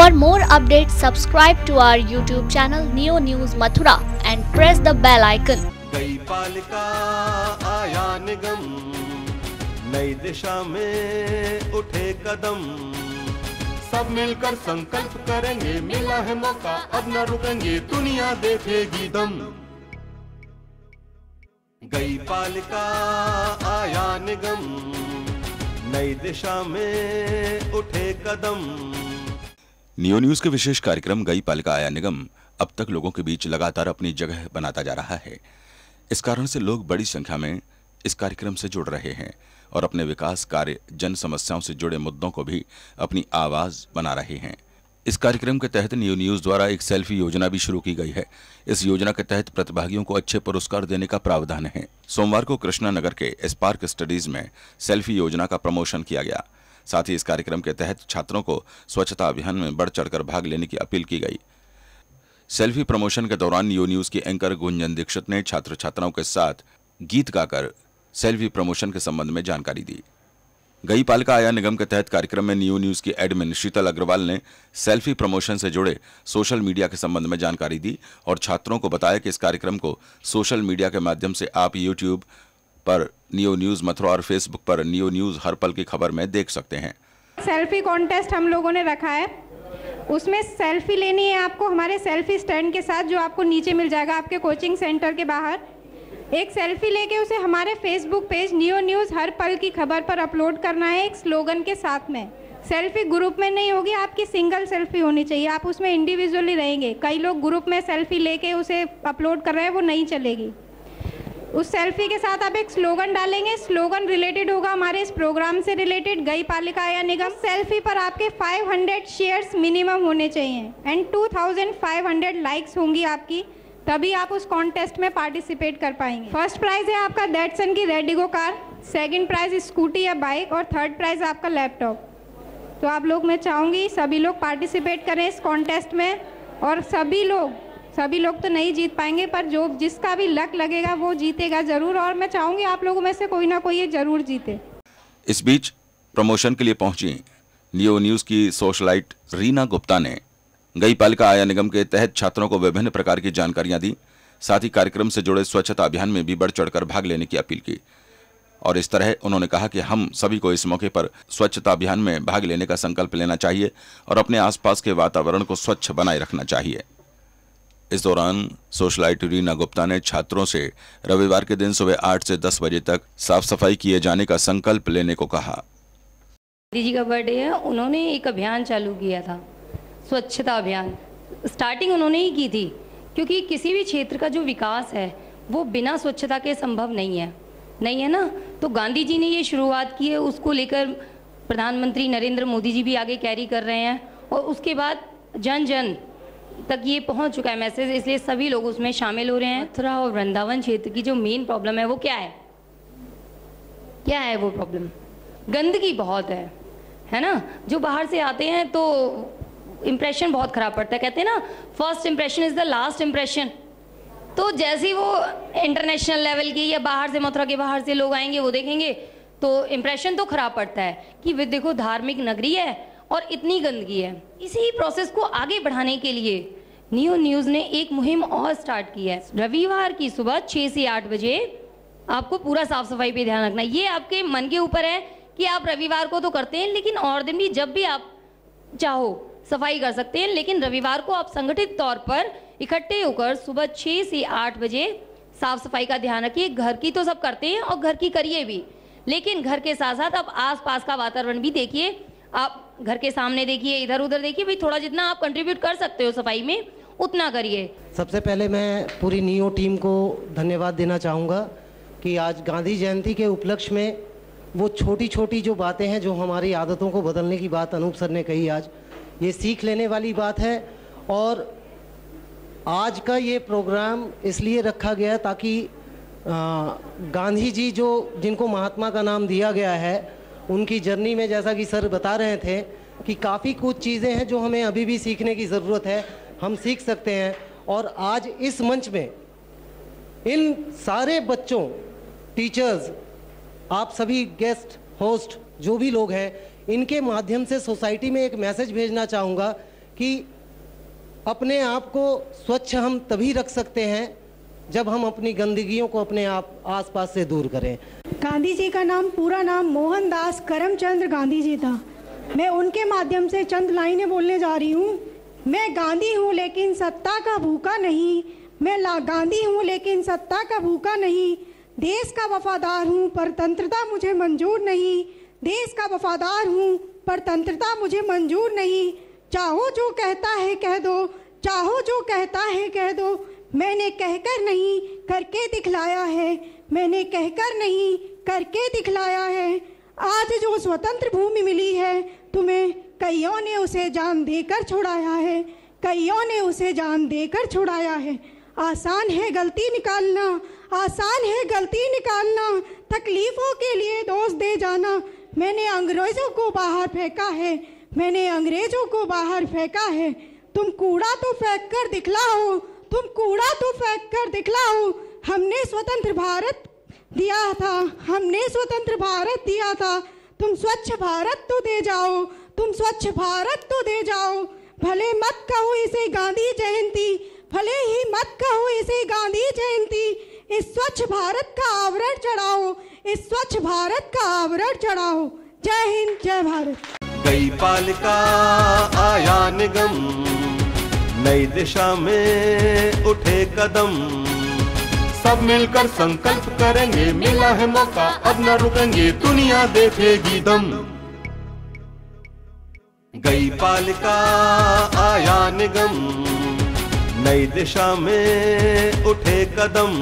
For more updates, subscribe to our YouTube channel Neo News Mathura and press the bell icon. गई पालिका आया निगम, नई दिशा में उठे कदम, सब मिलकर संकल्प करेंगे, मिला है मौका अब न रुकेंगे, दुनिया देखेगी दम। गई पालिका आया निगम, नई दिशा में उठे कदम। नियो न्यूज के विशेष कार्यक्रम गई पालिका आया निगम अब तक लोगों के बीच लगातार अपनी जगह बनाता जा रहा है। इस कारण से लोग बड़ी संख्या में इस कार्यक्रम से जुड़ रहे हैं और अपने विकास कार्य, जन समस्याओं से जुड़े मुद्दों को भी अपनी आवाज बना रहे हैं। इस कार्यक्रम के तहत नियो न्यूज द्वारा एक सेल्फी योजना भी शुरू की गई है। इस योजना के तहत प्रतिभागियों को अच्छे पुरस्कार देने का प्रावधान है। सोमवार को कृष्णा नगर के स्पार्क स्टडीज में सेल्फी योजना का प्रमोशन किया गया। साथ ही इस कार्यक्रम के तहत छात्रों को स्वच्छता अभियान में बढ़ चढ़कर भाग लेने की अपील की गई। सेल्फी प्रमोशन के दौरान नियो न्यूज की एंकर गुंजन दीक्षित ने छात्र छात्राओं के साथ गीत गाकर सेल्फी प्रमोशन के संबंध में जानकारी दी। गई पालिका आया निगम के तहत कार्यक्रम में नियो न्यूज की एडमिन शीतल अग्रवाल ने सेल्फी प्रमोशन से जुड़े सोशल मीडिया के संबंध में जानकारी दी और छात्रों को बताया कि इस कार्यक्रम को सोशल मीडिया के माध्यम से आप यूट्यूब पर नियो न्यूज मथुरा और फेसबुक पर नियो न्यूज हर पल की खबर में देख सकते हैं। सेल्फी कॉन्टेस्ट हम लोगों ने रखा है, उसमें सेल्फी लेनी है आपको हमारे सेल्फी स्टैंड के साथ, जो आपको नीचे मिल जाएगा आपके कोचिंग सेंटर के बाहर। एक सेल्फी लेके उसे हमारे फेसबुक पेज नियो न्यूज़ हर पल की खबर पर अपलोड करना है एक स्लोगन के साथ में। सेल्फी ग्रुप में नहीं होगी, आपकी सिंगल सेल्फी होनी चाहिए, आप उसमें इंडिविजुअली रहेंगे। कई लोग ग्रुप में सेल्फी लेके उसे अपलोड कर रहे हैं, वो नहीं चलेगी। उस सेल्फी के साथ आप एक स्लोगन डालेंगे, स्लोगन रिलेटेड होगा हमारे इस प्रोग्राम से रिलेटेड, गई पालिका आया निगम। सेल्फी पर आपके 500 शेयर्स मिनिमम होने चाहिए एंड 2500 लाइक्स होंगी आपकी, तभी आप उस कॉन्टेस्ट में पार्टिसिपेट कर पाएंगे। फर्स्ट प्राइज है आपका डेटसन की रेडिगो कार, सेकंड प्राइज स्कूटी या बाइक और थर्ड प्राइज आपका लैपटॉप। तो आप लोग, मैं चाहूँगी सभी लोग पार्टिसिपेट करें इस कॉन्टेस्ट में, और सभी लोग तो नहीं जीत पाएंगे, पर जो जिसका भी लक लगेगा वो जीतेगा जरूर, और मैं चाहूँगी आप लोगों में से कोई ना कोई ये जरूर जीते। इस बीच प्रमोशन के लिए पहुंची नियो न्यूज की सोशलाइट रीना गुप्ता ने गई पालिका आया निगम के तहत छात्रों को विभिन्न प्रकार की जानकारियां दी। साथ ही कार्यक्रम से जुड़े स्वच्छता अभियान में भी बढ़ चढ़कर भाग लेने की अपील की और इस तरह उन्होंने कहा कि हम सभी को इस मौके पर स्वच्छता अभियान में भाग लेने का संकल्प लेना चाहिए और अपने आसपास के वातावरण को स्वच्छ बनाए रखना चाहिए। इस दौरान सोशलाइट रीना गुप्ता ने छात्रों से रविवार के दिन सुबह 8 से 10 बजे तक साफ सफाई किए जाने का संकल्प लेने को कहा। मोदी जी का बर्थडे है, उन्होंने एक अभियान चालू किया था, स्वच्छता अभियान। स्टार्टिंग उन्होंने ही की थी, क्योंकि किसी भी क्षेत्र का जो विकास है वो बिना स्वच्छता के संभव नहीं है ना। तो गांधी जी ने ये शुरुआत की है, उसको लेकर प्रधानमंत्री नरेंद्र मोदी जी भी आगे कैरी कर रहे हैं और उसके बाद जन जन तक ये पहुंच चुका है मैसेज, इसलिए सभी लोग उसमें शामिल हो रहे हैं। मथुरा और वृंदावन क्षेत्र की जो मेन प्रॉब्लम है वो क्या है वो प्रॉब्लम? गंदगी बहुत है ना। जो बाहर से आते हैं तो इम्प्रेशन बहुत खराब पड़ता है, कहते हैं ना first impression is the last impression. तो जैसे ही वो इंटरनेशनल लेवल की या बाहर से, मथुरा के बाहर से लोग आएंगे, वो देखेंगे तो इम्प्रेशन तो खराब पड़ता है कि वे देखो धार्मिक नगरी है और इतनी गंदगी है। इसी प्रोसेस को आगे बढ़ाने के लिए नियो न्यूज़ ने एक मुहिम और स्टार्ट की है। रविवार की सुबह 6 से 8 बजे आपको पूरा साफ सफाई पे ध्यान रखना है। ये आपके मन के ऊपर है कि आप रविवार को तो करते हैं, लेकिन और दिन भी जब भी आप चाहो सफाई कर सकते हैं, लेकिन रविवार को आप संगठित तौर पर इकट्ठे होकर सुबह 6 से 8 बजे साफ सफाई का ध्यान रखिए। घर की तो सब करते हैं और घर की करिए भी, लेकिन घर के साथ साथ आप आसपास का वातावरण भी देखिए। आप घर के सामने देखिए, इधर उधर देखिए, भाई थोड़ा जितना आप कंट्रीब्यूट कर सकते हो सफाई में उतना करिए। सबसे पहले मैं पूरी नियो टीम को धन्यवाद देना चाहूँगा कि आज गांधी जयंती के उपलक्ष्य में वो छोटी छोटी जो बातें हैं, जो हमारी आदतों को बदलने की बात अनूप सर ने कही, आज ये सीख लेने वाली बात है। और आज का ये प्रोग्राम इसलिए रखा गया ताकि गांधी जी जिनको महात्मा का नाम दिया गया है, उनकी जर्नी में जैसा कि सर बता रहे थे कि काफ़ी कुछ चीज़ें हैं जो हमें अभी भी सीखने की ज़रूरत है, हम सीख सकते हैं। और आज इस मंच में इन सारे बच्चों, टीचर्स, आप सभी गेस्ट होस्ट जो भी लोग हैं, इनके माध्यम से सोसाइटी में एक मैसेज भेजना चाहूँगा कि अपने आप को स्वच्छ हम तभी रख सकते हैं जब हम अपनी गंदगियों को अपने आसपास से दूर करें। गांधी जी का नाम, पूरा नाम मोहनदास करमचंद गांधी जी था। मैं उनके माध्यम से चंद लाइनें बोलने जा रही हूँ। मैं गांधी हूँ लेकिन सत्ता का भूखा नहीं, मैं गांधी हूँ लेकिन सत्ता का भूखा नहीं, देश का वफादार हूँ पर तंत्रता मुझे मंजूर नहीं, देश का वफादार हूँ पर तंत्रता मुझे मंजूर नहीं। चाहो जो कहता है कह दो, चाहो जो कहता है कह दो, मैंने कहकर नहीं करके दिखलाया है, मैंने कहकर नहीं करके दिखलाया है। आज जो स्वतंत्र भूमि मिली है तुम्हें, कईयों ने उसे जान देकर छुड़ाया है, कईयों ने उसे जान देकर छुड़ाया है। आसान है गलती निकालना, आसान है गलती निकालना, तकलीफों के लिए दोष दे जाना। मैंने अंग्रेजों को बाहर फेंका है, मैंने अंग्रेजों को बाहर फेंका है। तुम कूड़ा तो फेंक कर दिखलाओ, तुम कूड़ा तो फेंक कर दिखलाओ। हमने स्वतंत्र भारत दिया था, हमने स्वतंत्र भारत दिया था। तुम स्वच्छ भारत तो दे जाओ, तुम स्वच्छ भारत तो दे जाओ। भले मत कहो इसे गांधी जयंती, भले ही मत कहो इसे गांधी जयंती। इस स्वच्छ भारत का आवरण चढ़ाओ, इस स्वच्छ भारत का आवरण चढ़ाओ। जय हिंद, जय भारत। गई पालिका आया निगम, नई दिशा में उठे कदम। सब मिलकर संकल्प करेंगे, मिला है मौका अब न रुकेंगे, दुनिया देखेगी दम। गई पालिका आया निगम, नई दिशा में उठे कदम।